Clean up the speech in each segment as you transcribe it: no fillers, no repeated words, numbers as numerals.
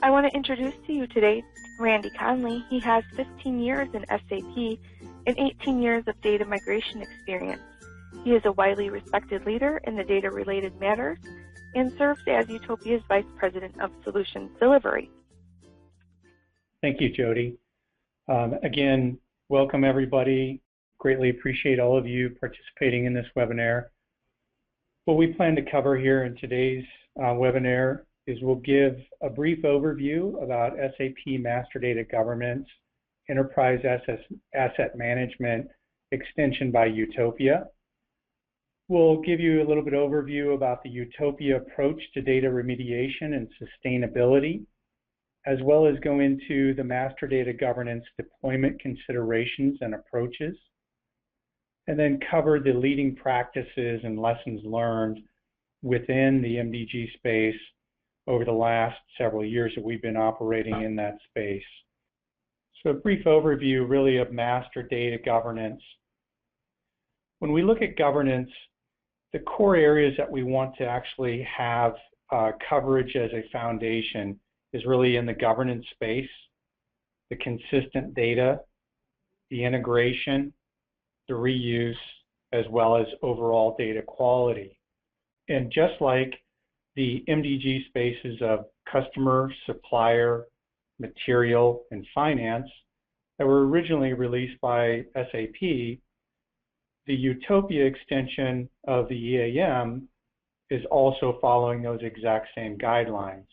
I want to introduce to you today Randy Conley. He has 15 years in SAP and 18 years of data migration experience. He is a widely respected leader in the data-related matters and serves as Utopia's Vice President of Solutions Delivery. Thank you, Jody. Again, welcome everybody. Greatly appreciate all of you participating in this webinar. What we plan to cover here in today's webinar is we'll give a brief overview about SAP Master Data Governance, Enterprise Asset Management extension by Utopia. We'll give you a little bit overview about the Utopia approach to data remediation and sustainability, as well as go into the Master Data Governance deployment considerations and approaches, and then cover the leading practices and lessons learned within the MDG space over the last several years that we've been operating in that space. So a brief overview really of master data governance. When we look at governance, the core areas that we want to actually have coverage as a foundation is really in the governance space, the consistent data, the integration, the reuse, as well as overall data quality. And just like the MDG spaces of customer, supplier, material, and finance that were originally released by SAP, the Utopia extension of the EAM is also following those exact same guidelines.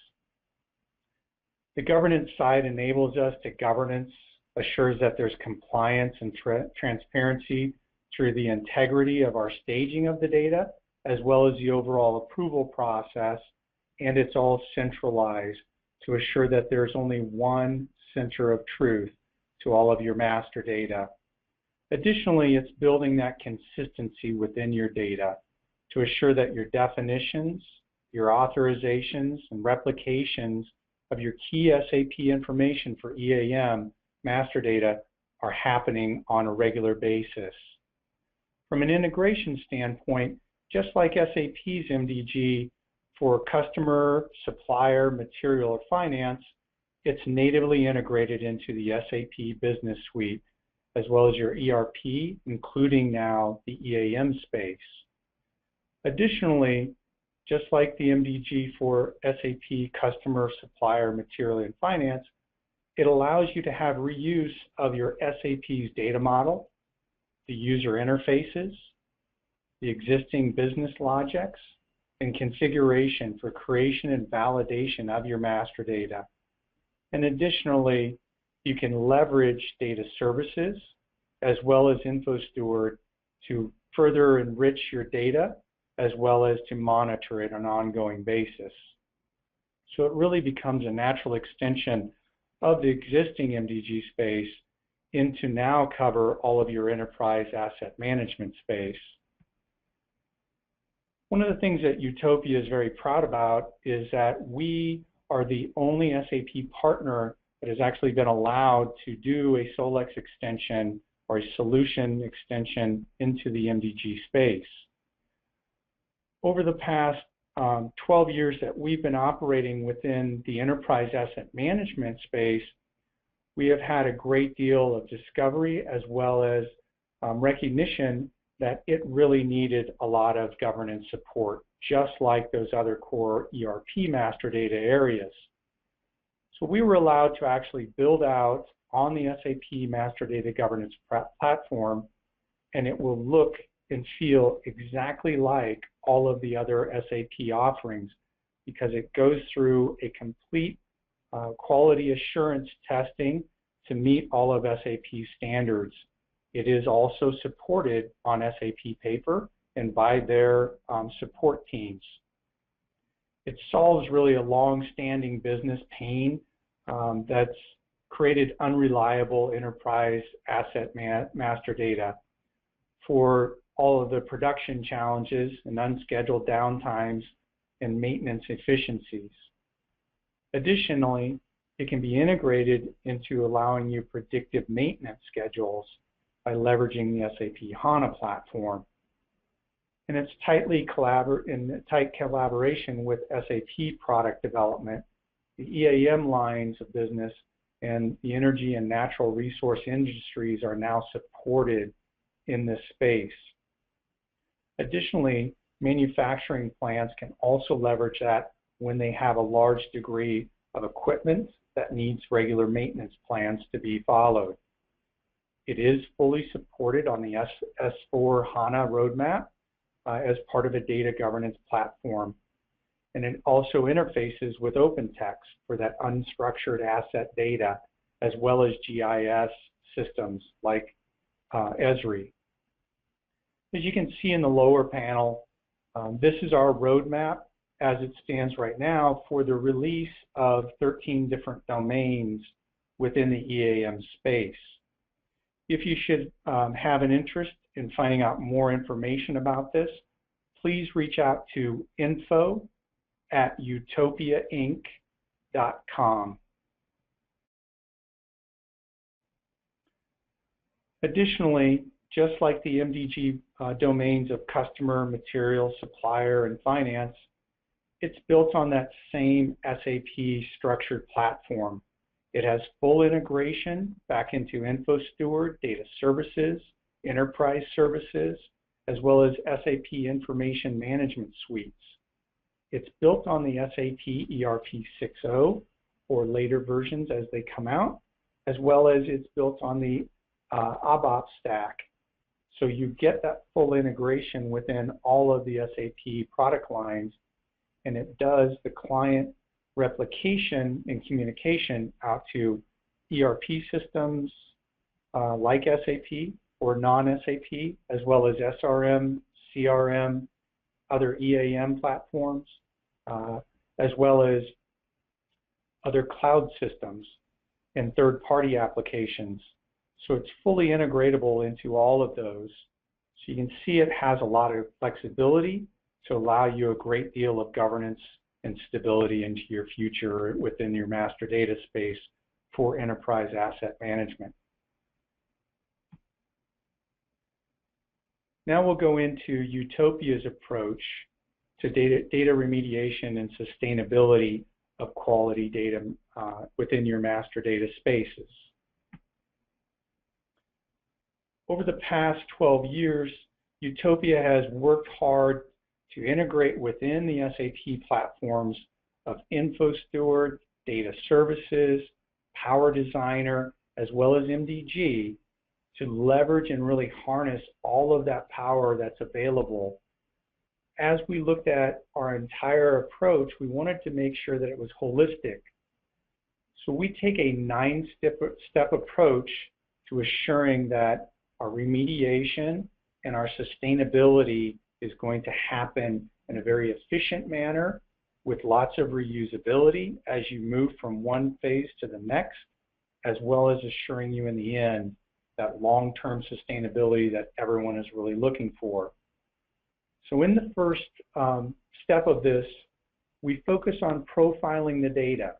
The governance side enables us to governance, assures that there's compliance and transparency through the integrity of our staging of the data, as well as the overall approval process, and it's all centralized to assure that there's only one center of truth to all of your master data. Additionally, it's building that consistency within your data to assure that your definitions, your authorizations, and replications of your key SAP information for EAM master data are happening on a regular basis. From an integration standpoint, just like SAP's MDG for customer, supplier, material, or finance, it's natively integrated into the SAP Business Suite, as well as your ERP, including now the EAM space. Additionally, just like the MDG for SAP customer, supplier, material, and finance, it allows you to have reuse of your SAP's data model, the user interfaces, the existing business logics, and configuration for creation and validation of your master data. And additionally, you can leverage data services as well as InfoSteward to further enrich your data as well as to monitor it on an ongoing basis. So it really becomes a natural extension of the existing MDG space into now cover all of your enterprise asset management space. One of the things that Utopia is very proud about is that we are the only SAP partner that has actually been allowed to do a Solex extension or a solution extension into the MDG space. Over the past 12 years that we've been operating within the enterprise asset management space, we have had a great deal of discovery as well as recognition that it really needed a lot of governance support, just like those other core ERP master data areas. So we were allowed to actually build out on the SAP Master Data Governance platform, and it will look and feel exactly like all of the other SAP offerings because it goes through a complete quality assurance testing to meet all of SAP standards. It is also supported on SAP paper and by their support teams. It solves really a long-standing business pain that's created unreliable enterprise asset master data for all of the production challenges and unscheduled downtimes and maintenance efficiencies. Additionally, it can be integrated into allowing you predictive maintenance schedules by leveraging the SAP HANA platform. And it's in tight collaboration with SAP product development, the EAM lines of business and the energy and natural resource industries are now supported in this space. Additionally, manufacturing plants can also leverage that when they have a large degree of equipment that needs regular maintenance plans to be followed. It is fully supported on the S4 HANA roadmap as part of a data governance platform. And it also interfaces with OpenText for that unstructured asset data, as well as GIS systems like Esri. As you can see in the lower panel, this is our roadmap as it stands right now for the release of 13 different domains within the EAM space. If you should have an interest in finding out more information about this, please reach out to info@utopiainc.com. Additionally, just like the MDG domains of customer, material, supplier, and finance, it's built on that same SAP structured platform. It has full integration back into Info Steward, Data Services, Enterprise Services, as well as SAP Information Management Suites. It's built on the SAP ERP 6.0 or later versions as they come out, as well as it's built on the ABAP stack. So you get that full integration within all of the SAP product lines, and it does the client replication and communication out to ERP systems like SAP or non-SAP, as well as SRM, CRM, other EAM platforms, as well as other cloud systems and third-party applications. So it's fully integratable into all of those. So you can see it has a lot of flexibility to allow you a great deal of governance and stability into your future within your master data space for enterprise asset management. Now we'll go into Utopias approach to data remediation and sustainability of quality data within your master data spaces. Over the past 12 years, Utopia has worked hard to integrate within the SAP platforms of Info Steward, Data Services, Power Designer, as well as MDG to leverage and really harness all of that power that's available. As we looked at our entire approach, we wanted to make sure that it was holistic. So we take a 9-step approach to assuring that our remediation and our sustainability is going to happen in a very efficient manner with lots of reusability as you move from one phase to the next, as well as assuring you in the end that long-term sustainability that everyone is really looking for. So in the first step of this, we focus on profiling the data,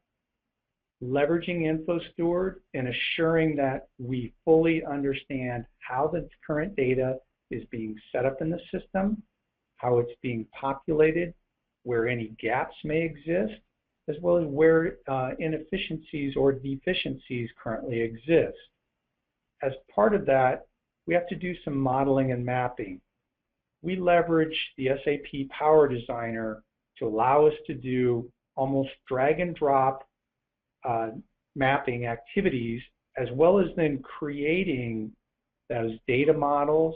leveraging Info Steward and assuring that we fully understand how the current data is being set up in the system, how it's being populated, where any gaps may exist, as well as where inefficiencies or deficiencies currently exist. As part of that, we have to do some modeling and mapping. We leverage the SAP Power Designer to allow us to do almost drag and drop mapping activities, as well as then creating those data models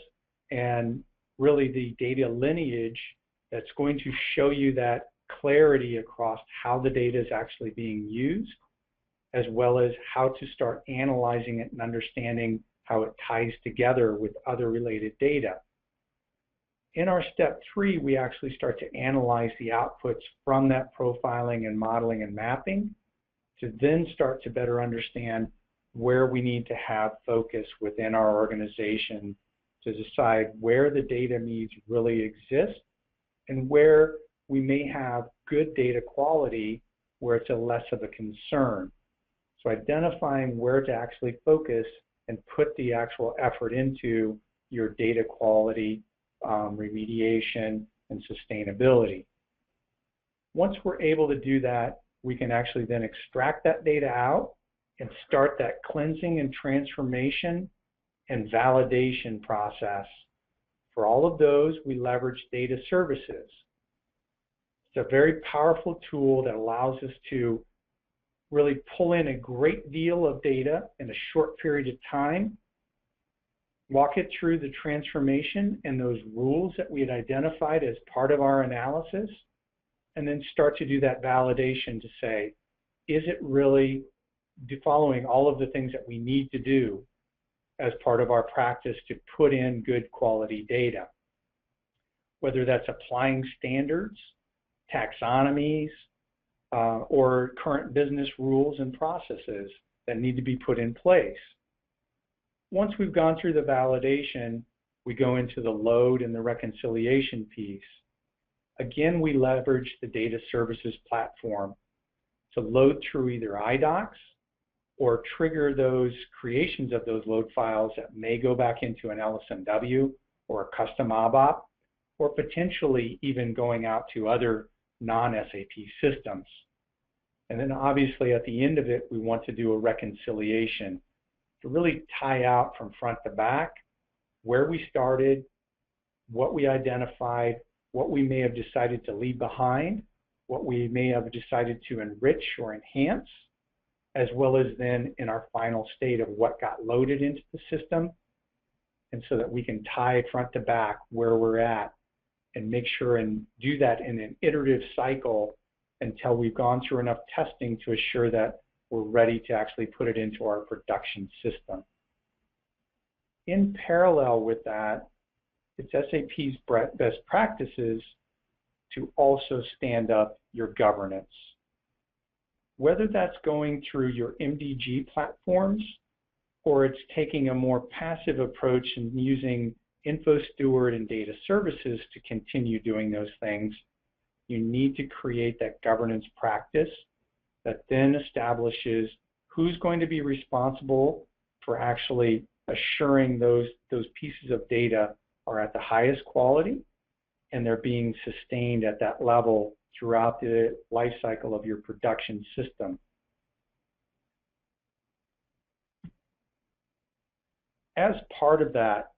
and really the data lineage that's going to show you that clarity across how the data is actually being used, as well as how to start analyzing it and understanding how it ties together with other related data. In our step 3, we actually start to analyze the outputs from that profiling and modeling and mapping to then start to better understand where we need to have focus within our organization to decide where the data needs really exist and where we may have good data quality where it's a less of a concern. So identifying where to actually focus and put the actual effort into your data quality, remediation, and sustainability. Once we're able to do that, we can actually then extract that data out and start that cleansing and transformation and validation process. For all of those, we leverage data services. It's a very powerful tool that allows us to really pull in a great deal of data in a short period of time, walk it through the transformation and those rules that we had identified as part of our analysis, and then start to do that validation to say, is it really following all of the things that we need to do as part of our practice to put in good quality data? Whether that's applying standards, taxonomies, or current business rules and processes that need to be put in place. Once we've gone through the validation, we go into the load and the reconciliation piece. Again, we leverage the data services platform to load through either iDocs or trigger those creations of those load files that may go back into an LSMW or a custom ABAP, or potentially even going out to other non-SAP systems. And then obviously at the end of it, we want to do a reconciliation to really tie out from front to back where we started, what we identified, what we may have decided to leave behind, what we may have decided to enrich or enhance, as well as then in our final state of what got loaded into the system, and so that we can tie front to back where we're at and make sure and do that in an iterative cycle until we've gone through enough testing to assure that we're ready to actually put it into our production system. In parallel with that, it's SAP's best practices to also stand up your governance. Whether that's going through your MDG platforms or it's taking a more passive approach and using Info Steward and Data Services to continue doing those things, you need to create that governance practice that then establishes who's going to be responsible for actually assuring those pieces of data are at the highest quality and they're being sustained at that level throughout the life cycle of your production system. As part of that,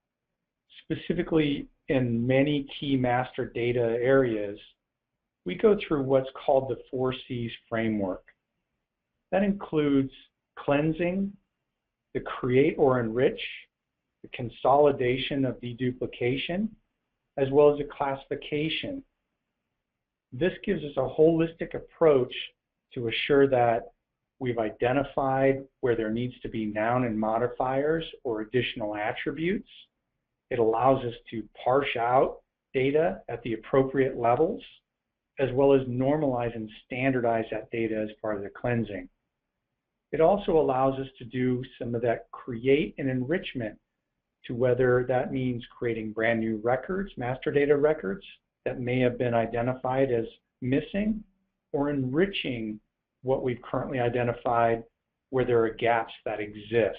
specifically in many key master data areas, we go through what's called the 4 C's framework. That includes cleansing, the create or enrich, the consolidation of deduplication, as well as the classification. This gives us a holistic approach to assure that we've identified where there needs to be noun and modifiers or additional attributes. It allows us to parse out data at the appropriate levels, as well as normalize and standardize that data as part of the cleansing. It also allows us to do some of that create and enrichment, to whether that means creating brand new records, master data records that may have been identified as missing, or enriching what we've currently identified where there are gaps that exist.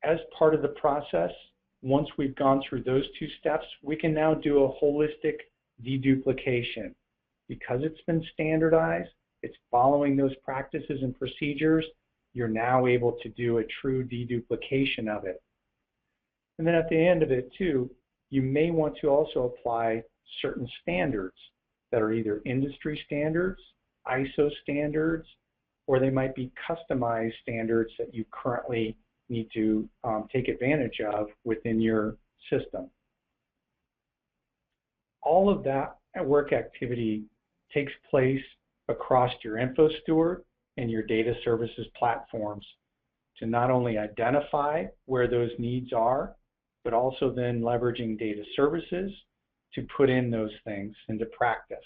As part of the process, once we've gone through those 2 steps, we can now do a holistic deduplication. Because it's been standardized, it's following those practices and procedures, you're now able to do a true deduplication of it. And then at the end of it too, you may want to also apply certain standards that are either industry standards, ISO standards, or they might be customized standards that you currently need to take advantage of within your system. All of that work activity takes place across your Info Steward and your data services platforms to not only identify where those needs are, but also then leveraging data services to put in those things into practice.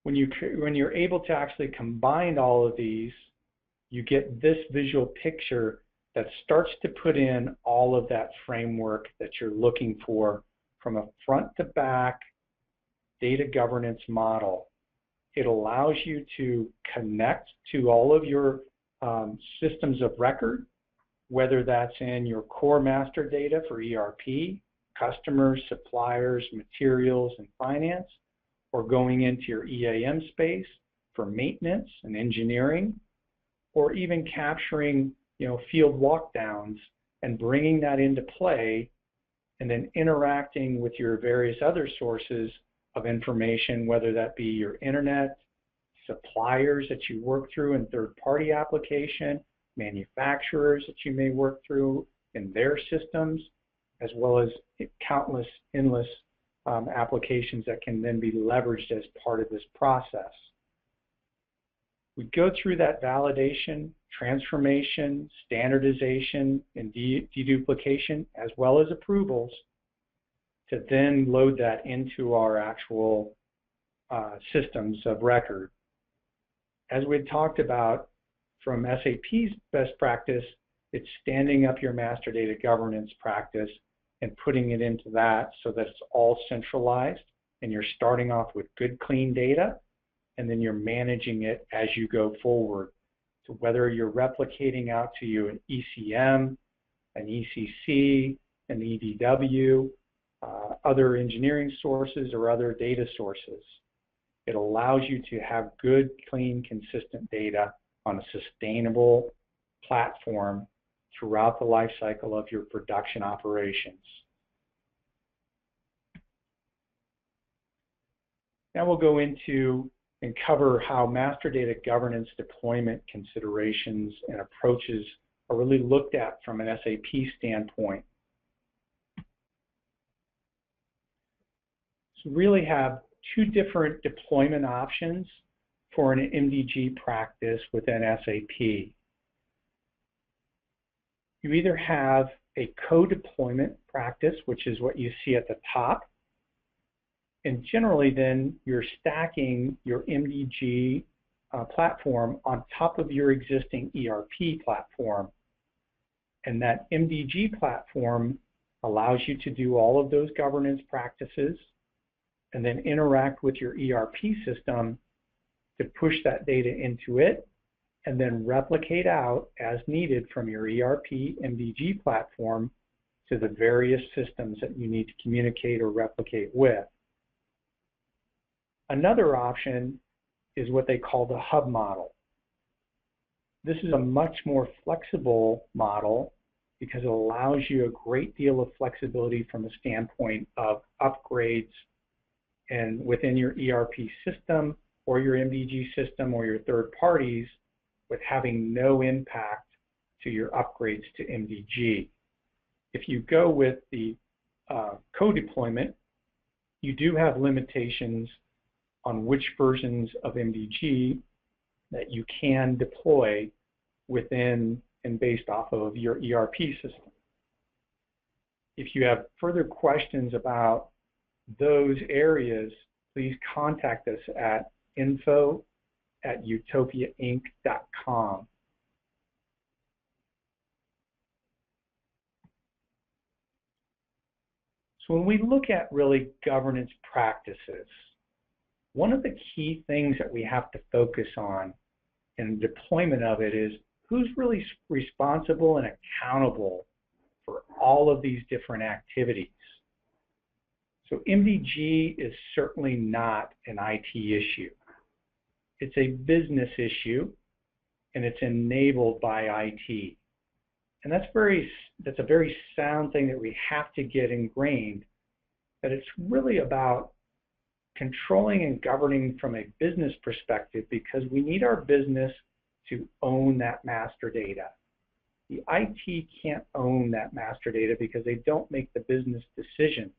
When you're able to actually combine all of these, you get this visual picture that starts to put in all of that framework that you're looking for from a front to back data governance model. It allows you to connect to all of your systems of record, whether that's in your core master data for ERP, customers, suppliers, materials, and finance, or going into your EAM space for maintenance and engineering, or even capturing, field walkdowns and bringing that into play, and then interacting with your various other sources of information, whether that be your internet, suppliers that you work through in third-party application, manufacturers that you may work through in their systems, as well as countless, endless applications that can then be leveraged as part of this process. We go through that validation, transformation, standardization, and deduplication, as well as approvals, to then load that into our actual systems of record. As we talked about from SAP's best practice, it's standing up your master data governance practice and putting it into that so that it's all centralized, and you're starting off with good, clean data, and then you're managing it as you go forward. So whether you're replicating out to you an ECM, an ECC, an EDW, other engineering sources, or other data sources, it allows you to have good, clean, consistent data on a sustainable platform throughout the life cycle of your production operations. Now we'll go into and cover how master data governance deployment considerations and approaches are really looked at from an SAP standpoint. So we really have two different deployment options for an MDG practice within SAP. You either have a co-deployment practice, which is what you see at the top, and generally then you're stacking your MDG platform on top of your existing ERP platform. And that MDG platform allows you to do all of those governance practices and then interact with your ERP system to push that data into it and then replicate out as needed from your ERP MDG platform to the various systems that you need to communicate or replicate with. Another option is what they call the hub model. This is a much more flexible model because it allows you a great deal of flexibility from a standpoint of upgrades and within your ERP system or your MDG system or your third parties, with having no impact to your upgrades to MDG. If you go with the co-deployment, you do have limitations on which versions of MDG that you can deploy within and based off of your ERP system. If you have further questions about those areas, please contact us at info@utopiainc.com. So when we look at really governance practices, one of the key things that we have to focus on in the deployment of it is who's really responsible and accountable for all of these different activities. So MDG is certainly not an IT issue. It's a business issue, and it's enabled by IT. And that's a very sound thing that we have to get ingrained, that it's really about controlling and governing from a business perspective, because we need our business to own that master data. The IT can't own that master data because they don't make the business decisions.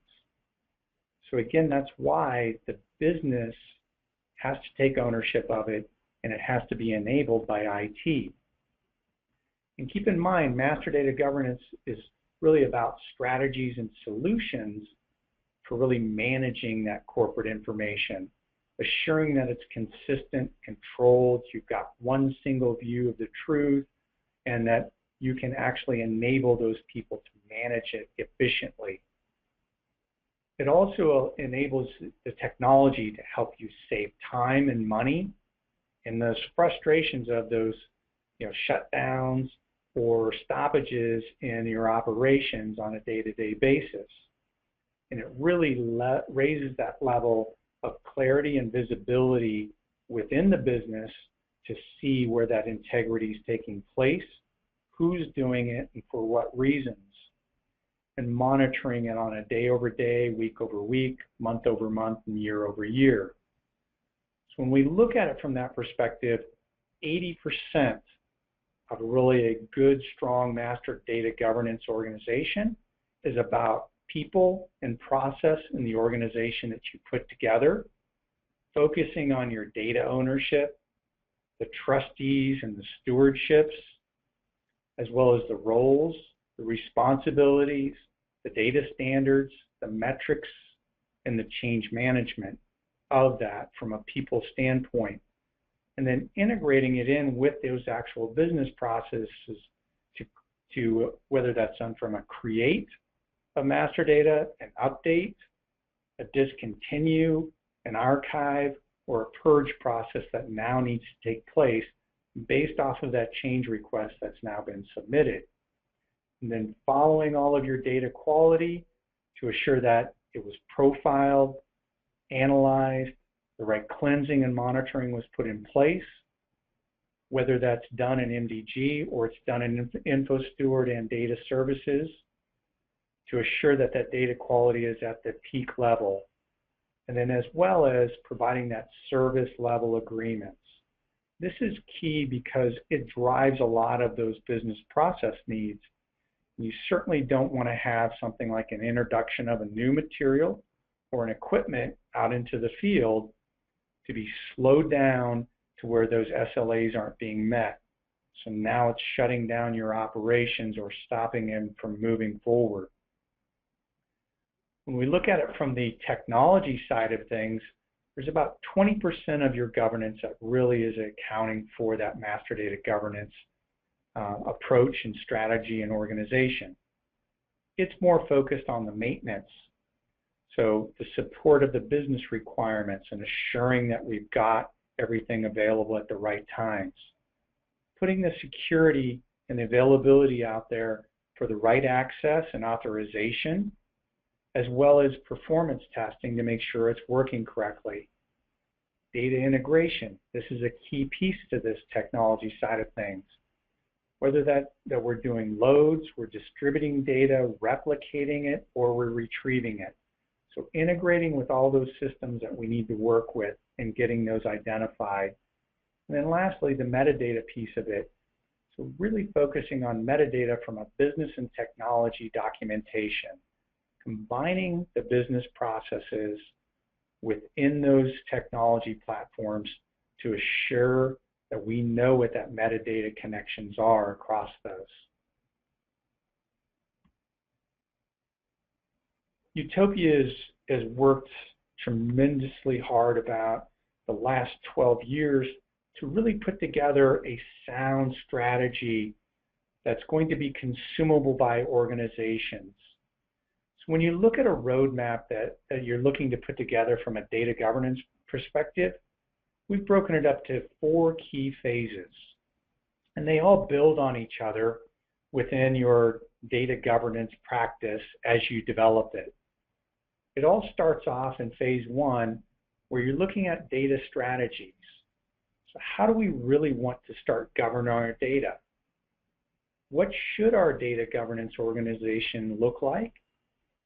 So again, that's why the business has to take ownership of it, and it has to be enabled by IT. And keep in mind, master data governance is really about strategies and solutions for really managing that corporate information, assuring that it's consistent, controlled, you've got one single view of the truth, and that you can actually enable those people to manage it efficiently. It also enables the technology to help you save time and money, and those frustrations of those shutdowns or stoppages in your operations on a day-to-day basis. and it really raises that level of clarity and visibility within the business to see where that integrity is taking place, who's doing it, and for what reasons, and monitoring it on a day-over-day, week-over-week, month-over-month, and year-over-year. So when we look at it from that perspective, 80% of really a good, strong master data governance organization is about people and process in the organization that you put together, focusing on your data ownership, the trustees and the stewardships, as well as the roles, the responsibilities, the data standards, the metrics, and the change management of that from a people standpoint. And then integrating it in with those actual business processes to whether that's done from a create of master data, an update, a discontinue, an archive, or a purge process that now needs to take place based off of that change request that's now been submitted. And then following all of your data quality to assure that it was profiled, analyzed, the right cleansing and monitoring was put in place, whether that's done in MDG or it's done in Info Steward and Data Services, to assure that that data quality is at the peak level. And then as well as providing that service level agreements. This is key because it drives a lot of those business process needs. You certainly don't want to have something like an introduction of a new material or an equipment out into the field to be slowed down to where those SLAs aren't being met. So now it's shutting down your operations or stopping them from moving forward. When we look at it from the technology side of things, there's about 20% of your governance that really is accounting for that master data governance approach and strategy and organization. It's more focused on the maintenance. So the support of the business requirements and assuring that we've got everything available at the right times. Putting the security and the availability out there for the right access and authorization, as well as performance testing to make sure it's working correctly. Data integration, this is a key piece to this technology side of things. Whether that we're doing loads, we're distributing data, replicating it, or we're retrieving it. So integrating with all those systems that we need to work with and getting those identified. And then lastly, the metadata piece of it. So really focusing on metadata from a business and technology documentation, combining the business processes within those technology platforms to assure that we know what that metadata connections are across those. Utopia has worked tremendously hard about the last 12 years to really put together a sound strategy that's going to be consumable by organizations. So when you look at a roadmap that you're looking to put together from a data governance perspective, we've broken it up to 4 key phases. And they all build on each other within your data governance practice as you develop it. It all starts off in phase 1 where you're looking at data strategies. So how do we really want to start governing our data? What should our data governance organization look like?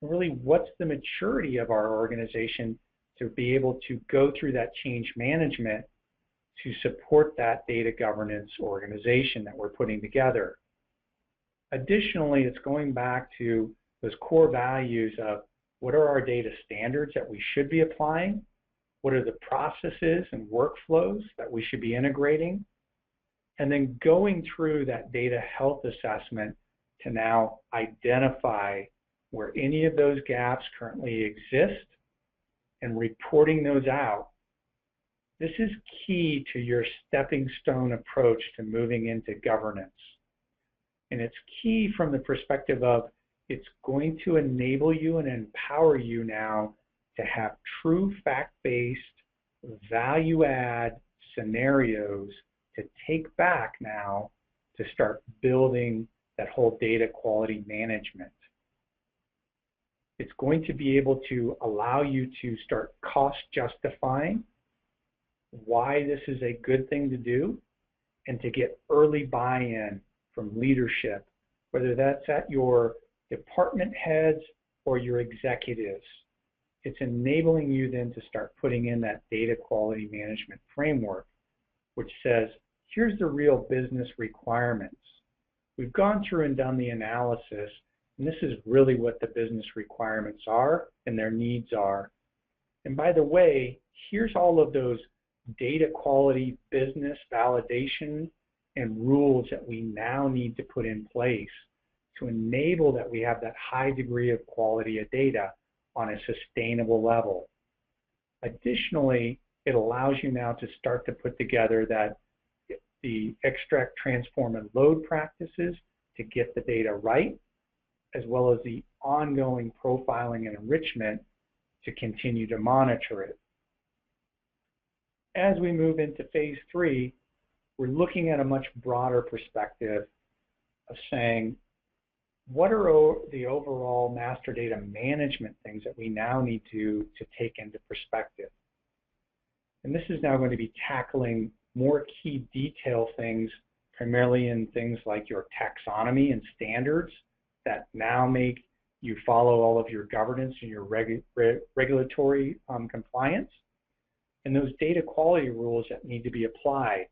And really, what's the maturity of our organization to be able to go through that change management to support that data governance organization that we're putting together? Additionally, it's going back to those core values of what are our data standards that we should be applying? What are the processes and workflows that we should be integrating? And then going through that data health assessment to now identify where any of those gaps currently exist and reporting those out. This is key to your stepping stone approach to moving into governance. And it's key from the perspective of it's going to enable you and empower you now to have true fact-based, value-add scenarios to take back now to start building that whole data quality management. It's going to be able to allow you to start cost justifying why this is a good thing to do and to get early buy-in from leadership, whether that's at your department heads or your executives. It's enabling you then to start putting in that data quality management framework, which says, here's the real business requirements. We've gone through and done the analysis, and this is really what the business requirements are and their needs are. And by the way, here's all of those data quality business validation and rules that we now need to put in place to enable that we have that high degree of quality of data on a sustainable level. Additionally, it allows you now to start to put together that the extract, transform, and load practices to get the data right, as well as the ongoing profiling and enrichment to continue to monitor it. As we move into phase 3, we're looking at a much broader perspective of saying, what are the overall master data management things that we now need to take into perspective? And this is now going to be tackling more key detail things, primarily in things like your taxonomy and standards that now make you follow all of your governance and your regulatory compliance, and those data quality rules that need to be applied.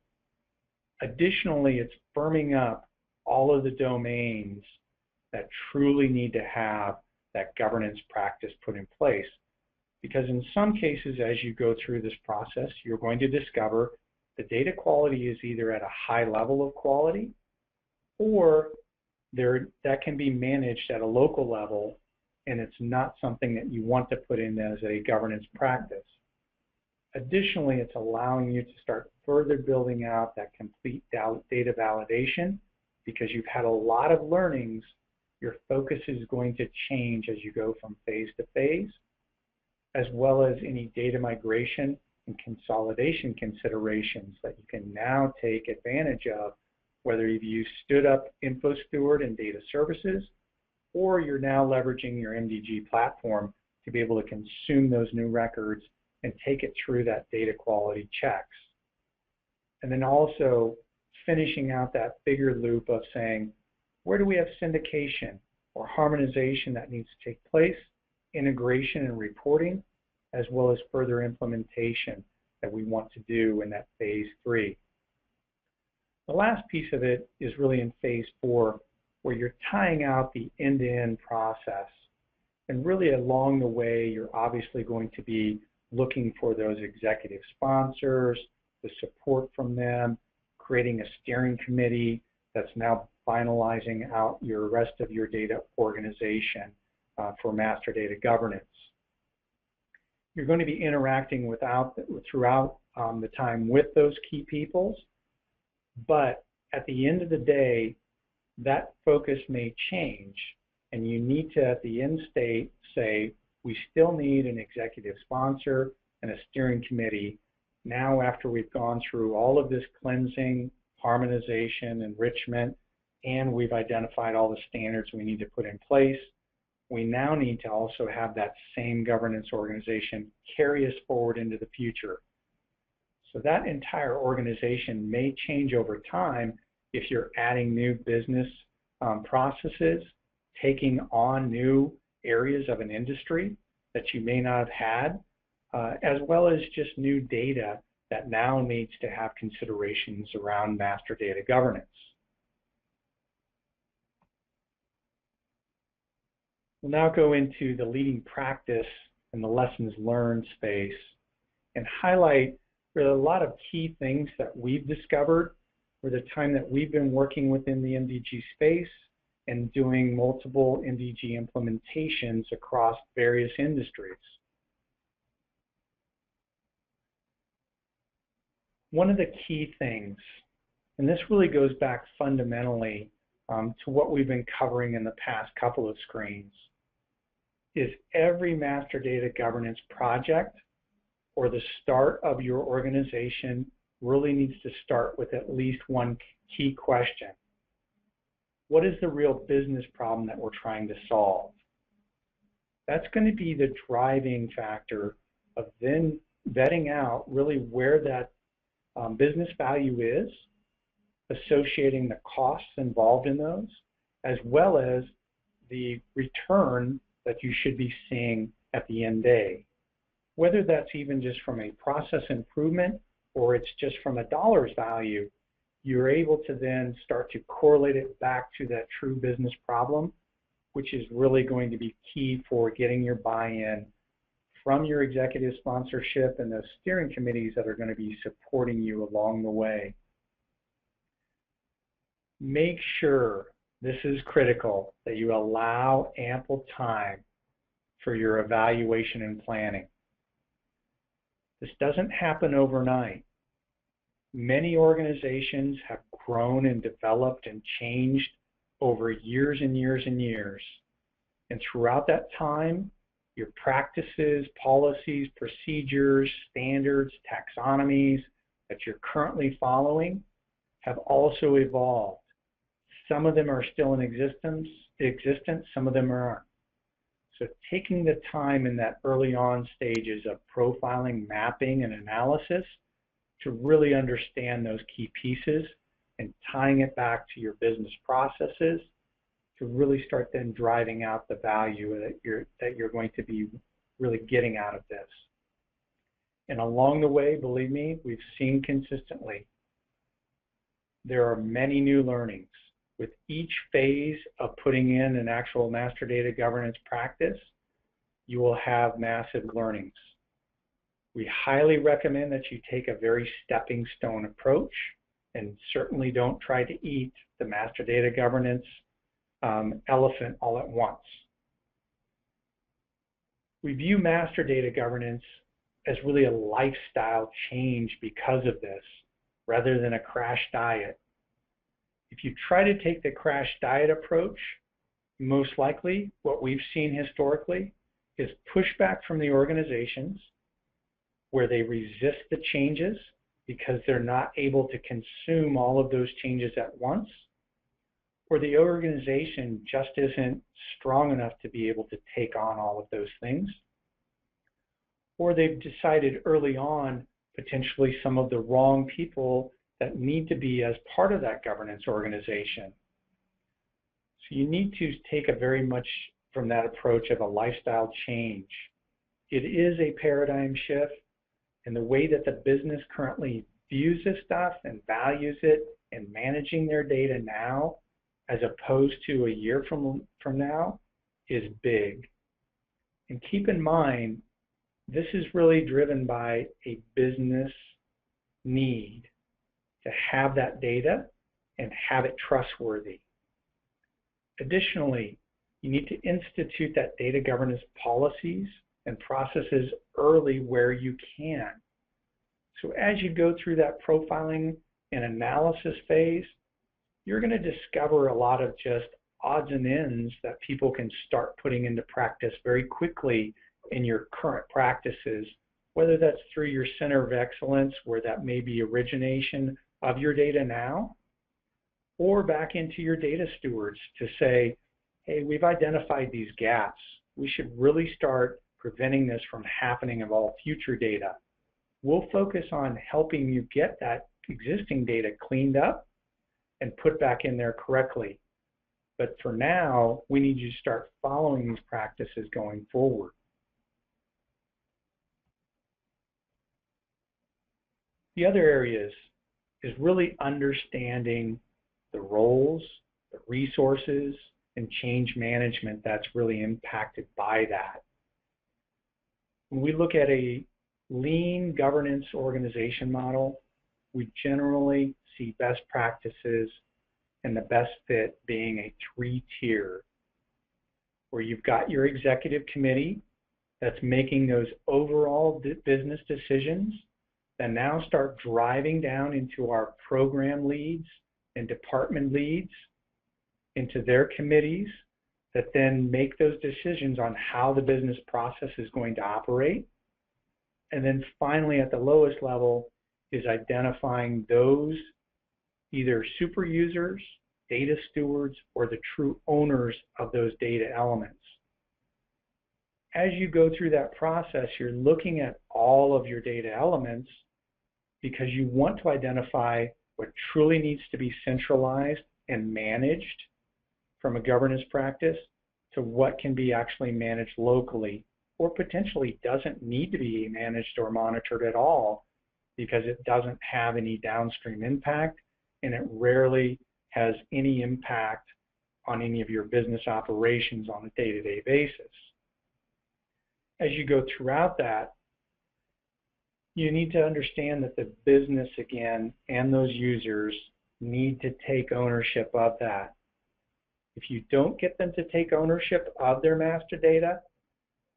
Additionally, it's firming up all of the domains that truly need to have that governance practice put in place. Because in some cases, as you go through this process, you're going to discover the data quality is either at a high level of quality, or that can be managed at a local level, and it's not something that you want to put in as a governance practice. Additionally, it's allowing you to start further building out that complete data validation, because you've had a lot of learnings. Your focus is going to change as you go from phase to phase, as well as any data migration and consolidation considerations that you can now take advantage of, whether you've stood up Info Steward and Data Services, or you're now leveraging your MDG platform to be able to consume those new records and take it through that data quality checks. And then also finishing out that bigger loop of saying, where do we have syndication or harmonization that needs to take place, integration and reporting, as well as further implementation that we want to do in that phase 3. The last piece of it is really in phase 4, where you're tying out the end-to-end process. And really along the way, you're obviously going to be looking for those executive sponsors, the support from them, creating a steering committee that's now finalizing out your rest of your data organization for master data governance. You're going to be interacting throughout the time with those key peoples, but at the end of the day, that focus may change, and you need to, at the end state, say, we still need an executive sponsor and a steering committee. Now, after we've gone through all of this cleansing, harmonization, enrichment, and we've identified all the standards we need to put in place, we now need to also have that same governance organization carry us forward into the future. So that entire organization may change over time if you're adding new business processes, taking on new areas of an industry that you may not have had, as well as just new data that now needs to have considerations around master data governance. We'll now go into the leading practice and the lessons learned space and highlight really a lot of key things that we've discovered for the time that we've been working within the MDG space and doing multiple MDG implementations across various industries. One of the key things, and this really goes back fundamentally to what we've been covering in the past couple of screens, is every master data governance project or the start of your organization really needs to start with at least one key question. What is the real business problem that we're trying to solve? That's going to be the driving factor of then vetting out really where that business value is, associating the costs involved in those, as well as the return that you should be seeing at the end day. Whether that's even just from a process improvement or it's just from a dollar's value, you're able to then start to correlate it back to that true business problem, which is really going to be key for getting your buy-in from your executive sponsorship and the steering committees that are going to be supporting you along the way. Make sure, this is critical, that you allow ample time for your evaluation and planning. This doesn't happen overnight. Many organizations have grown and developed and changed over years and years and years. And throughout that time, your practices, policies, procedures, standards, taxonomies that you're currently following have also evolved. Some of them are still in existence, some of them aren't. So taking the time in that early on stages of profiling, mapping, and analysis to really understand those key pieces and tying it back to your business processes to really start then driving out the value that you're going to be really getting out of this. And along the way, believe me, we've seen consistently, there are many new learnings. With each phase of putting in an actual master data governance practice, you will have massive learnings. We highly recommend that you take a very stepping stone approach and certainly don't try to eat the master data governance elephant all at once. We view master data governance as really a lifestyle change because of this, rather than a crash diet. If you try to take the crash diet approach, most likely what we've seen historically is pushback from the organizations where they resist the changes because they're not able to consume all of those changes at once, or the organization just isn't strong enough to be able to take on all of those things, or they've decided early on potentially some of the wrong people that need to be as part of that governance organization. So you need to take a very much from that approach of a lifestyle change. It is a paradigm shift, and the way that the business currently views this stuff and values it and managing their data now as opposed to a year from now is big. And keep in mind, this is really driven by a business need to have that data and have it trustworthy. Additionally, you need to institute that data governance policies and processes early where you can. So as you go through that profiling and analysis phase, you're going to discover a lot of just odds and ends that people can start putting into practice very quickly in your current practices, whether that's through your center of excellence, where that may be origination of your data now, or back into your data stewards to say, hey, we've identified these gaps. We should really start preventing this from happening of all future data. We'll focus on helping you get that existing data cleaned up and put back in there correctly. But for now, we need you to start following these practices going forward. The other areas is really understanding the roles, the resources, and change management that's really impacted by that. When we look at a lean governance organization model, we generally see best practices and the best fit being a 3-tier, where you've got your executive committee that's making those overall business decisions that now start driving down into our program leads and department leads, into their committees that then make those decisions on how the business process is going to operate. And then finally, at the lowest level, is identifying those either super users, data stewards, or the true owners of those data elements. as you go through that process, you're looking at all of your data elements because you want to identify what truly needs to be centralized and managed from a governance practice to what can be actually managed locally or potentially doesn't need to be managed or monitored at all because it doesn't have any downstream impact and it rarely has any impact on any of your business operations on a day-to-day basis. As you go throughout that, you need to understand that the business, again, and those users need to take ownership of that. If you don't get them to take ownership of their master data,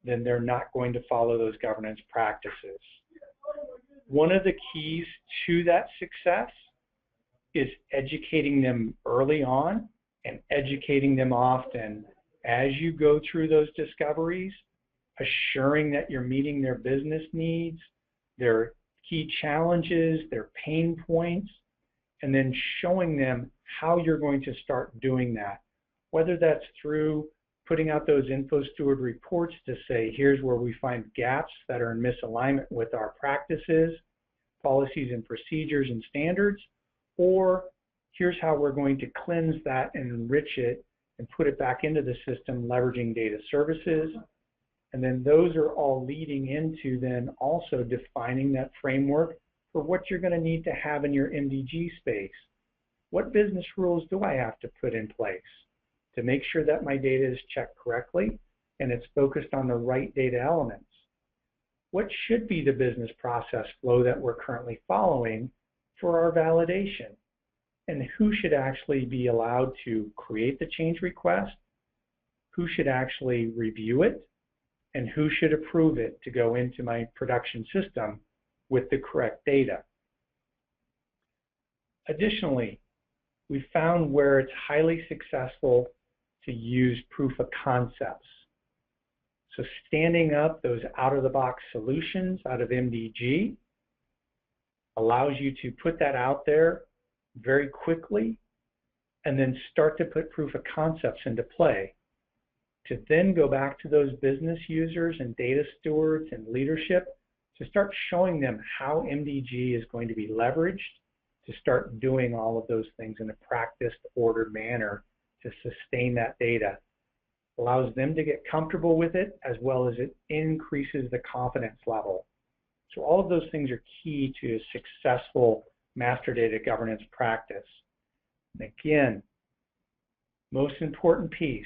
then they're not going to follow those governance practices. One of the keys to that success is educating them early on and educating them often as you go through those discoveries, assuring that you're meeting their business needs, their key challenges, their pain points, and then showing them how you're going to start doing that. Whether that's through putting out those Info Steward reports to say, here's where we find gaps that are in misalignment with our practices, policies and procedures and standards, or here's how we're going to cleanse that and enrich it and put it back into the system leveraging data services. And then those are all leading into then also defining that framework for what you're going to need to have in your MDG space. What business rules do I have to put in place to make sure that my data is checked correctly and it's focused on the right data elements? What should be the business process flow that we're currently following for our validation? And who should actually be allowed to create the change request? Who should actually review it? And who should approve it to go into my production system with the correct data? Additionally, we found where it's highly successful to use proof of concepts. So standing up those out-of-the-box solutions out of MDG allows you to put that out there very quickly and then start to put proof of concepts into play to then go back to those business users and data stewards and leadership to start showing them how MDG is going to be leveraged to start doing all of those things in a practiced, ordered manner to sustain that data. Allows them to get comfortable with it as well as it increases the confidence level. So all of those things are key to a successful master data governance practice. And again, most important piece,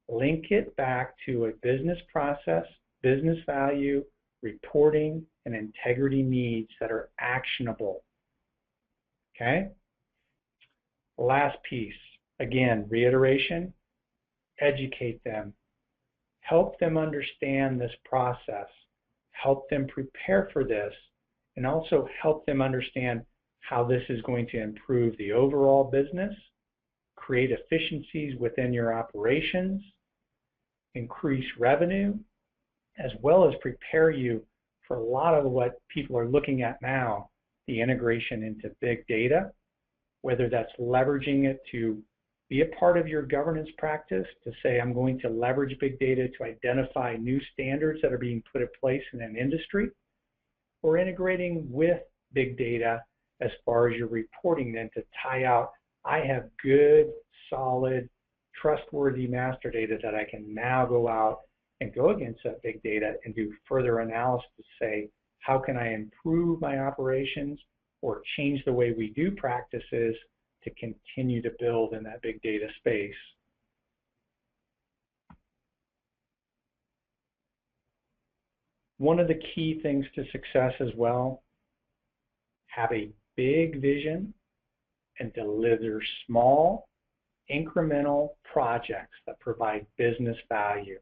link it back to a business process, business value, reporting, and integrity needs that are actionable. Okay? Last piece, again, reiteration, educate them, help them understand this process, help them prepare for this, and also help them understand how this is going to improve the overall business, create efficiencies within your operations, increase revenue, as well as prepare you for a lot of what people are looking at now, the integration into big data, whether that's leveraging it to be a part of your governance practice to say, I'm going to leverage big data to identify new standards that are being put in place in an industry, or integrating with big data as far as your reporting then to tie out, I have good, solid, trustworthy master data that I can now go out and go against that big data and do further analysis to say, how can I improve my operations or change the way we do practices to continue to build in that big data space. One of the key things to success as well, have a big vision and deliver small, incremental projects that provide business value.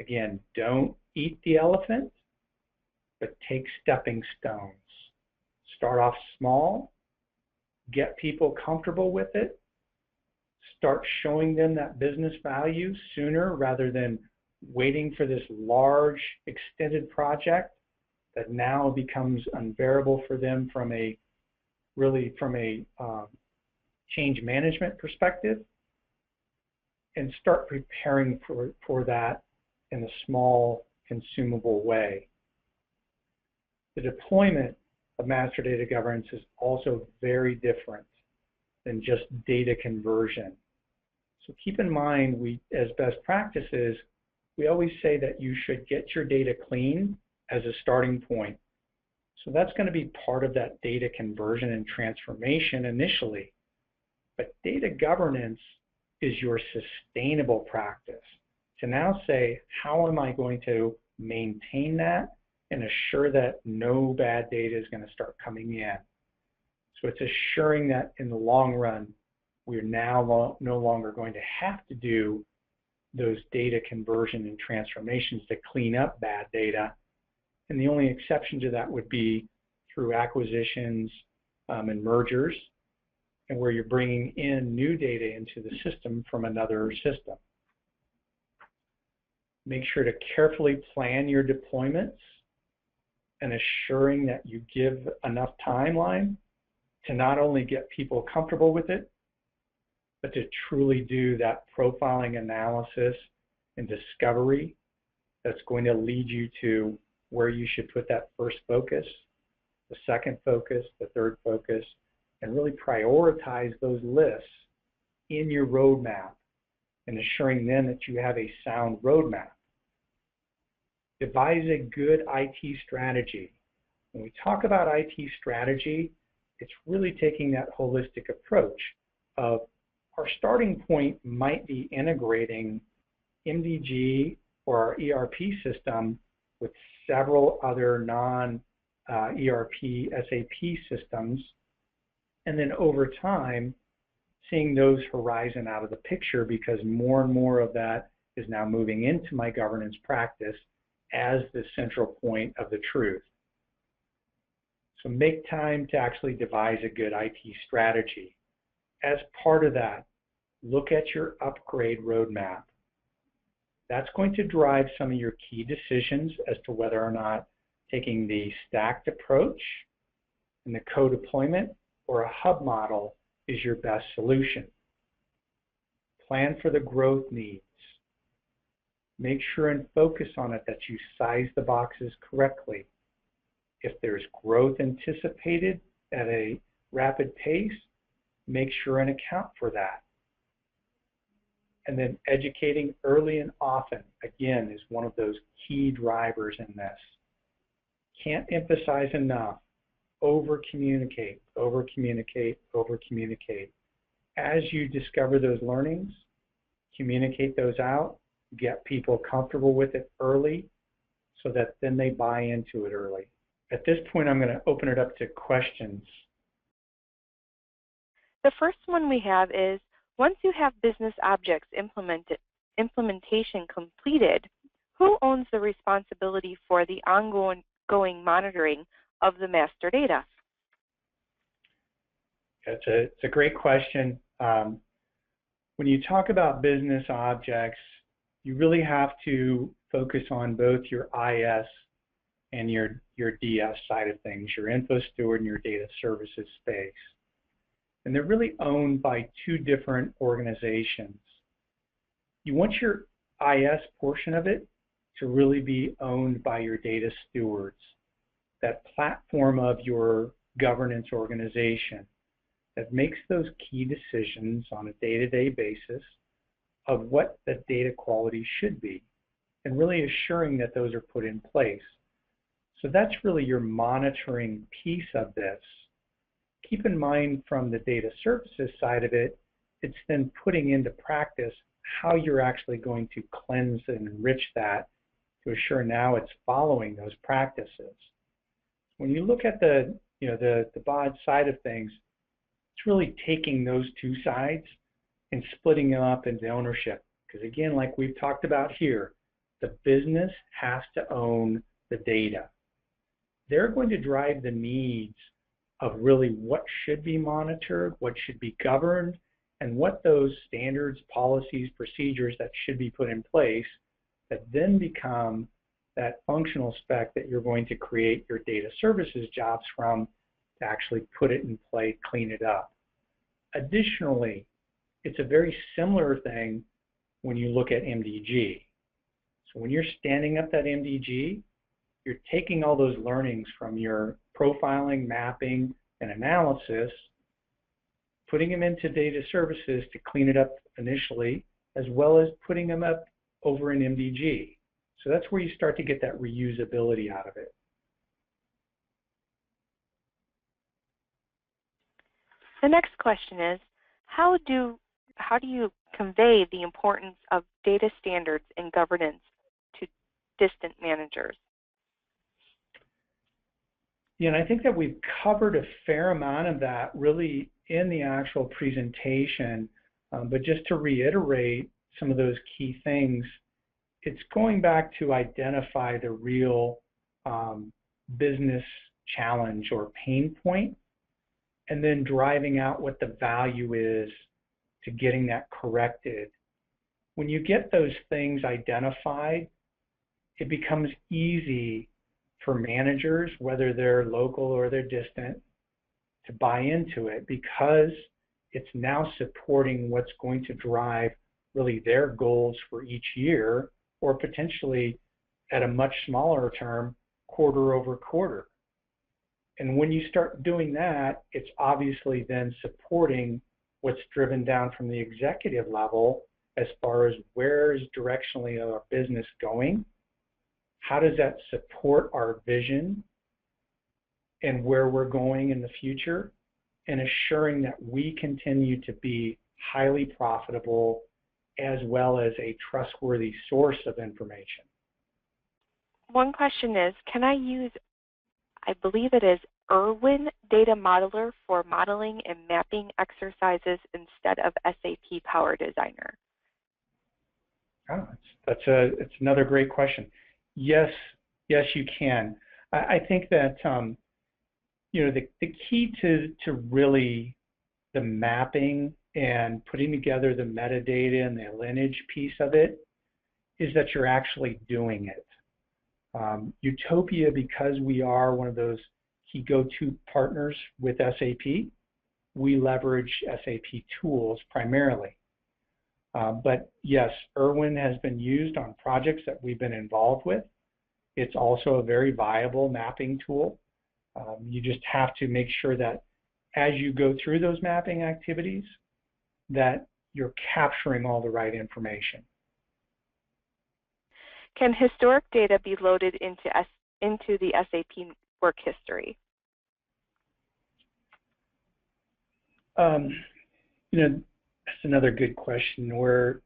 Again, don't eat the elephant, but take stepping stones. Start off small, get people comfortable with it, start showing them that business value sooner rather than waiting for this large extended project that now becomes unbearable for them from a change management perspective, and start preparing for that in a small, consumable way. The deployment of master data governance is also very different than just data conversion. So keep in mind, as best practices, we always say that you should get your data clean as a starting point. So that's going to be part of that data conversion and transformation initially. But data governance is your sustainable practice to now say, how am I going to maintain that and assure that no bad data is going to start coming in? So it's assuring that in the long run, we're now no longer going to have to do those data conversion and transformations to clean up bad data. And the only exception to that would be through acquisitions and mergers, and where you're bringing in new data into the system from another system. Make sure to carefully plan your deployments and assuring that you give enough timeline to not only get people comfortable with it, but to truly do that profiling analysis and discovery that's going to lead you to where you should put that first focus, the second focus, the third focus, and really prioritize those lists in your roadmap and assuring then that you have a sound roadmap. Devise a good IT strategy. When we talk about IT strategy, it's really taking that holistic approach of our starting point might be integrating MDG or our ERP system with several other non-ERP SAP systems, and then over time seeing those horizon out of the picture because more and more of that is now moving into my governance practice as the central point of the truth. So make time to actually devise a good IT strategy. As part of that, look at your upgrade roadmap. That's going to drive some of your key decisions as to whether or not taking the stacked approach and the co-deployment or a hub model is your best solution. Plan for the growth needs. Make sure and focus on it that you size the boxes correctly. If there's growth anticipated at a rapid pace, make sure and account for that. And then educating early and often, again, is one of those key drivers in this. Can't emphasize enough, over-communicate, over-communicate, over-communicate. As you discover those learnings, communicate those out, get people comfortable with it early so that then they buy into it early. At this point, I'm going to open it up to questions. The first one we have is, once you have business objects implementation completed, who owns the responsibility for the ongoing monitoring of the master data? It's a great question. When you talk about business objects, you really have to focus on both your IS and your DS side of things, your info steward and your data services space. And they're really owned by two different organizations. You want your IS portion of it to really be owned by your data stewards, that platform of your governance organization that makes those key decisions on a day-to-day basis of what the data quality should be, and really assuring that those are put in place. So that's really your monitoring piece of this. Keep in mind from the data services side of it, it's then putting into practice how you're actually going to cleanse and enrich that to assure now it's following those practices. When you look at the BOD side of things, it's really taking those two sides and splitting them up into ownership. Because again, like we've talked about here, the business has to own the data. They're going to drive the needs of really what should be monitored, what should be governed, and what those standards, policies, procedures that should be put in place that then become that functional spec that you're going to create your data services jobs from to actually put it in play, clean it up. Additionally, it's a very similar thing when you look at MDG. So when you're standing up that MDG, you're taking all those learnings from your profiling, mapping, and analysis, putting them into data services to clean it up initially, as well as putting them up over in MDG. So that's where you start to get that reusability out of it. The next question is, how do you convey the importance of data standards and governance to distant managers? Yeah, and I think that we've covered a fair amount of that really in the actual presentation, but just to reiterate some of those key things, it's going back to identify the real business challenge or pain point, and then driving out what the value is to getting that corrected. When you get those things identified, it becomes easy for managers, whether they're local or they're distant, to buy into it because it's now supporting what's going to drive really their goals for each year, or potentially at a much smaller term, quarter over quarter. And when you start doing that, it's obviously then supporting what's driven down from the executive level as far as where is directionally our business going, how does that support our vision and where we're going in the future, and assuring that we continue to be highly profitable as well as a trustworthy source of information. One question is, can I use, I believe it is Erwin Data Modeler for modeling and mapping exercises instead of SAP Power Designer? Oh, it's another great question. Yes, you can. I think that the key to really the mapping and putting together the metadata and the lineage piece of it is that you're actually doing it. Utopia, because we are one of those key go-to partners with SAP, we leverage SAP tools primarily. But yes, Erwin has been used on projects that we've been involved with. It's also a very viable mapping tool. You just have to make sure that as you go through those mapping activities, that you're capturing all the right information. Can historic data be loaded into the SAP work history? That's another good question. Where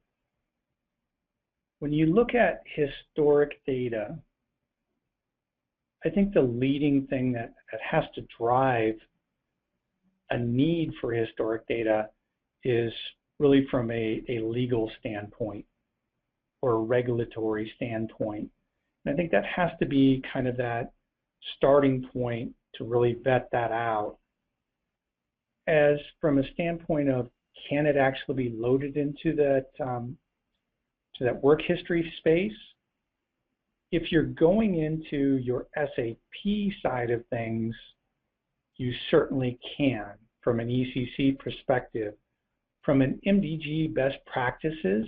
when you look at historic data, I think the leading thing that has to drive a need for historic data is really from a legal standpoint or a regulatory standpoint. And I think that has to be kind of that starting point to really vet that out. As from a standpoint of, can it actually be loaded into that to that work history space? If you're going into your SAP side of things, you certainly can from an ECC perspective. From an MDG best practices,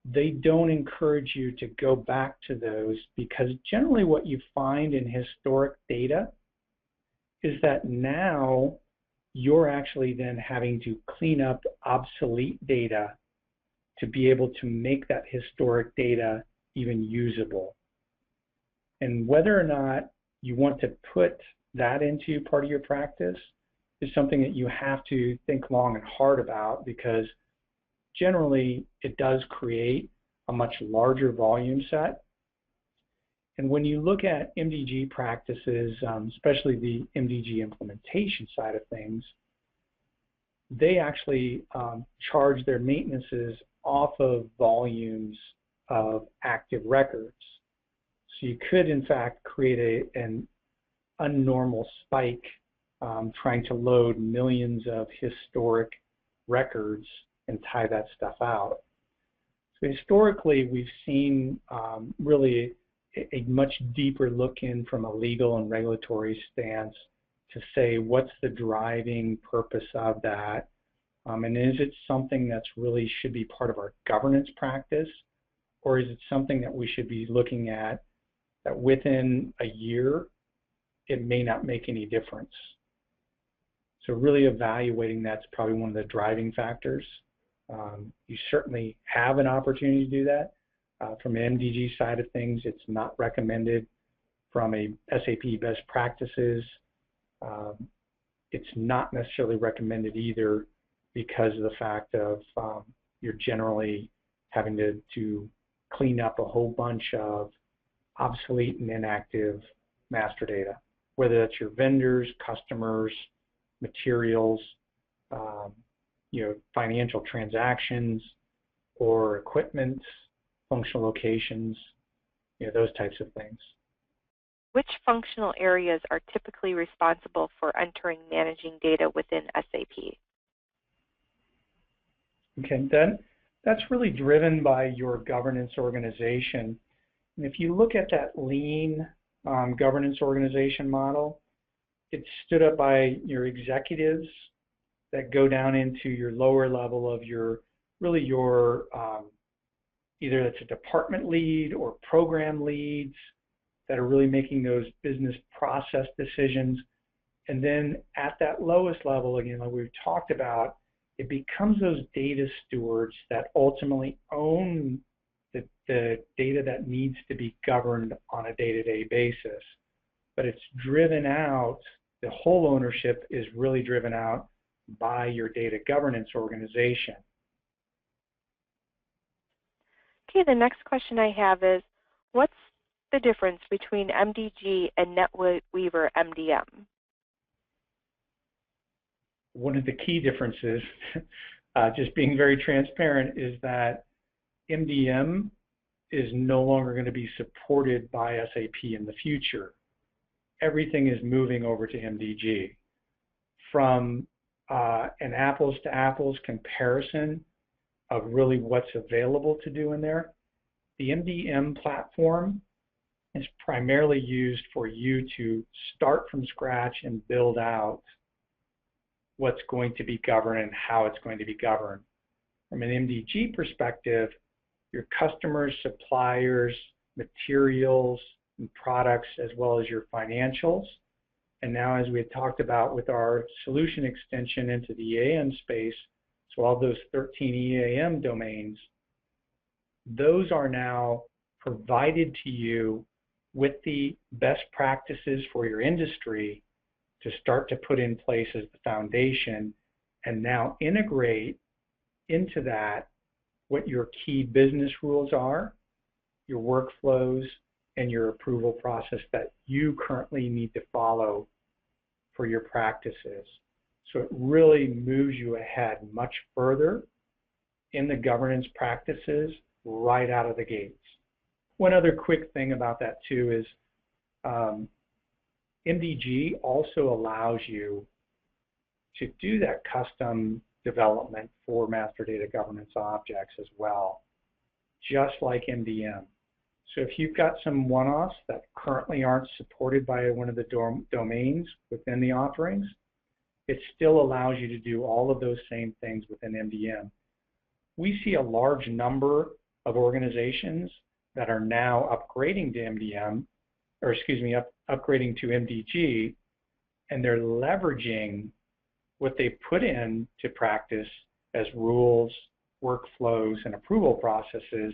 they don't encourage you to go back to those, because generally what you find in historic data is that now you're actually then having to clean up obsolete data to be able to make that historic data even usable. And whether or not you want to put that into part of your practice is something that you have to think long and hard about, because generally it does create a much larger volume set. And when you look at MDG practices, especially the MDG implementation side of things, they actually charge their maintenances off of volumes of active records. So you could, in fact, create an unnormal spike trying to load millions of historic records and tie that stuff out. So historically, we've seen really a much deeper look in from a legal and regulatory stance to say what's the driving purpose of that, and is it something that's really should be part of our governance practice, or is it something that we should be looking at that within a year, it may not make any difference? So really evaluating that's probably one of the driving factors. You certainly have an opportunity to do that. From an MDG side of things, it's not recommended. From a SAP best practices, it's not necessarily recommended either because of the fact of you're generally having to clean up a whole bunch of obsolete and inactive master data, whether that's your vendors, customers, materials, financial transactions, or equipment, functional locations, those types of things. Which functional areas are typically responsible for entering managing data within SAP? Okay, that's really driven by your governance organization. And if you look at that lean governance organization model, it's stood up by your executives that go down into your lower level of your either it's a department lead or program leads that are really making those business process decisions. And then at that lowest level, again, like we've talked about, it becomes those data stewards that ultimately own the data that needs to be governed on a day-to-day basis. But it's driven out, the whole ownership is really driven out by your data governance organization. Okay, the next question I have is, what's the difference between MDG and Netweaver MDM? One of the key differences, just being very transparent, is that MDM is no longer going to be supported by SAP in the future. Everything is moving over to MDG. From an apples to apples comparison of really what's available to do in there, the MDM platform is primarily used for you to start from scratch and build out what's going to be governed and how it's going to be governed. From an MDG perspective, your customers, suppliers, materials, and products, as well as your financials. And now, as we had talked about with our solution extension into the EAM space, so all those 13 EAM domains, those are now provided to you with the best practices for your industry to start to put in place as the foundation, and now integrate into that what your key business rules are, your workflows, and your approval process that you currently need to follow for your practices. So it really moves you ahead much further in the governance practices right out of the gates. One other quick thing about that too is MDG also allows you to do that custom development for master data governance objects as well, just like MDM. So if you've got some one-offs that currently aren't supported by one of the domains within the offerings, it still allows you to do all of those same things within MDM. We see a large number of organizations that are now upgrading to MDM, or excuse me, upgrading to MDG, and they're leveraging what they put into practice as rules, workflows, and approval processes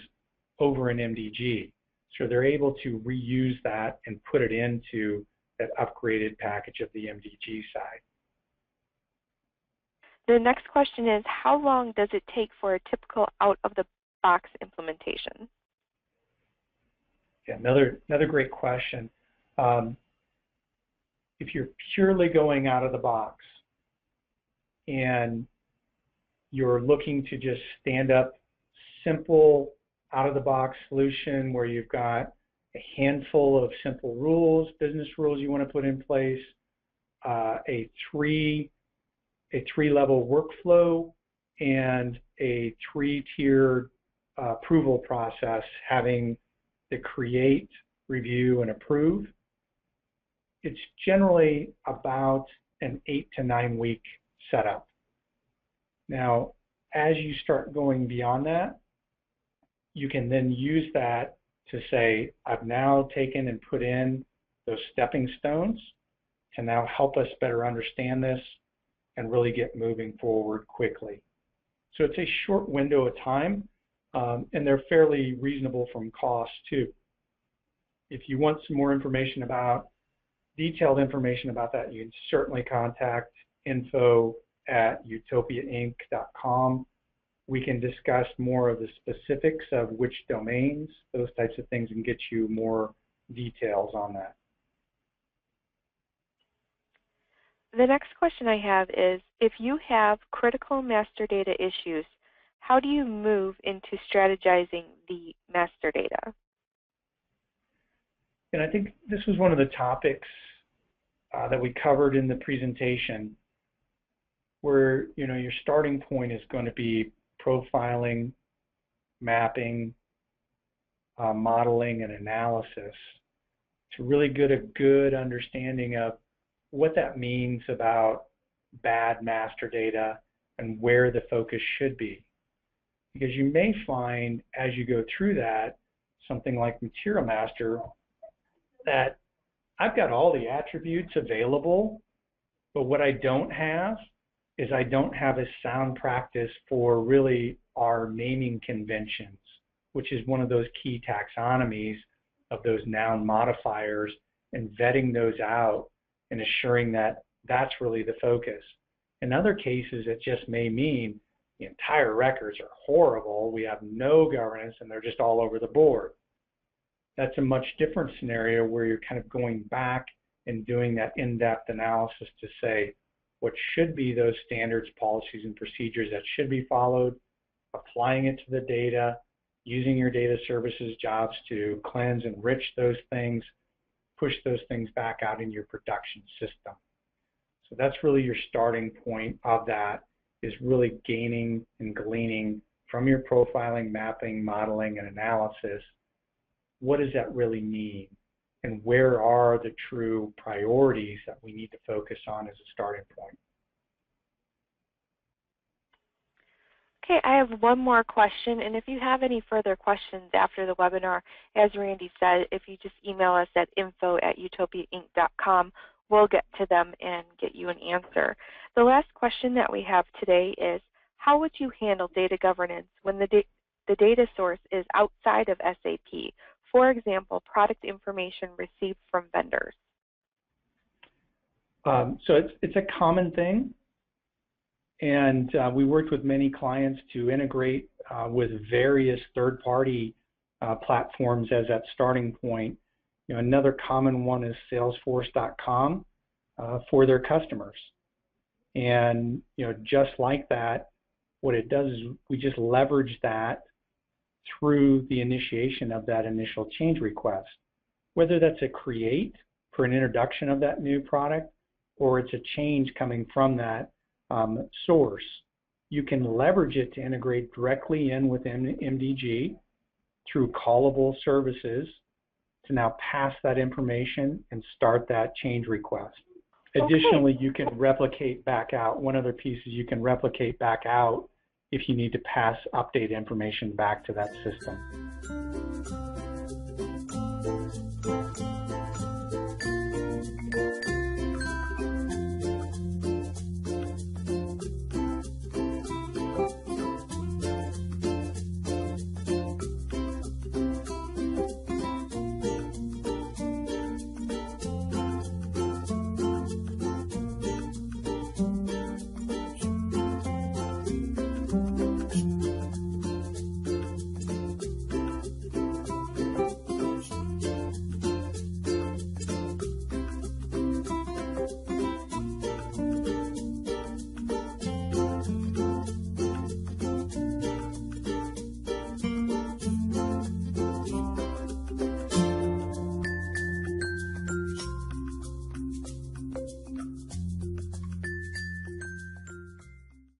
over in MDG. So they're able to reuse that and put it into that upgraded package of the MDG side. The next question is, how long does it take for a typical out-of-the-box implementation? Yeah, another great question. If you're purely going out of the box and you're looking to just stand up simple out-of-the-box solution where you've got a handful of simple rules, business rules you want to put in place, a three-level workflow, and a three-tiered approval process, having the create, review, and approve. It's generally about an 8 to 9 week setup. Now, as you start going beyond that, you can then use that to say, I've now taken and put in those stepping stones to now help us better understand this and really get moving forward quickly. So it's a short window of time, and they're fairly reasonable from cost too. If you want some more information about, detailed information about that, you can certainly contact info@utopiainc.com. We can discuss more of the specifics of which domains, those types of things, and get you more details on that. The next question I have is, if you have critical master data issues, how do you move into strategizing the master data? And I think this was one of the topics that we covered in the presentation, where your starting point is going to be profiling, mapping, modeling, and analysis to really get a good understanding of what that means about bad master data and where the focus should be. Because you may find as you go through that, something like Material Master, that I've got all the attributes available, but what I don't have is I don't have a sound practice for really our naming conventions, which is one of those key taxonomies of those noun modifiers, and vetting those out and assuring that that's really the focus. In other cases, it just may mean the entire records are horrible, we have no governance, and they're just all over the board. That's a much different scenario where you're kind of going back and doing that in-depth analysis to say what should be those standards, policies, and procedures that should be followed, applying it to the data, using your data services jobs to cleanse, enrich those things, push those things back out in your production system. So that's really your starting point of that, is really gaining and gleaning from your profiling, mapping, modeling, and analysis. What does that really mean? And where are the true priorities that we need to focus on as a starting point? Okay, I have one more question, and if you have any further questions after the webinar, as Randy said, if you just email us at info@utopiainc.com, we'll get to them and get you an answer. The last question that we have today is, how would you handle data governance when the data source is outside of SAP? For example, product information received from vendors. So it's a common thing, and we worked with many clients to integrate with various third-party platforms as that starting point. Another common one is Salesforce.com for their customers, and just like that, what it does is we just leverage that through the initiation of that initial change request, whether that's a create for an introduction of that new product or it's a change coming from that source. You can leverage it to integrate directly in within MDG through callable services to now pass that information and start that change request. Okay. Additionally, you can replicate back out. One other piece is you can replicate back out if you need to pass update information back to that system.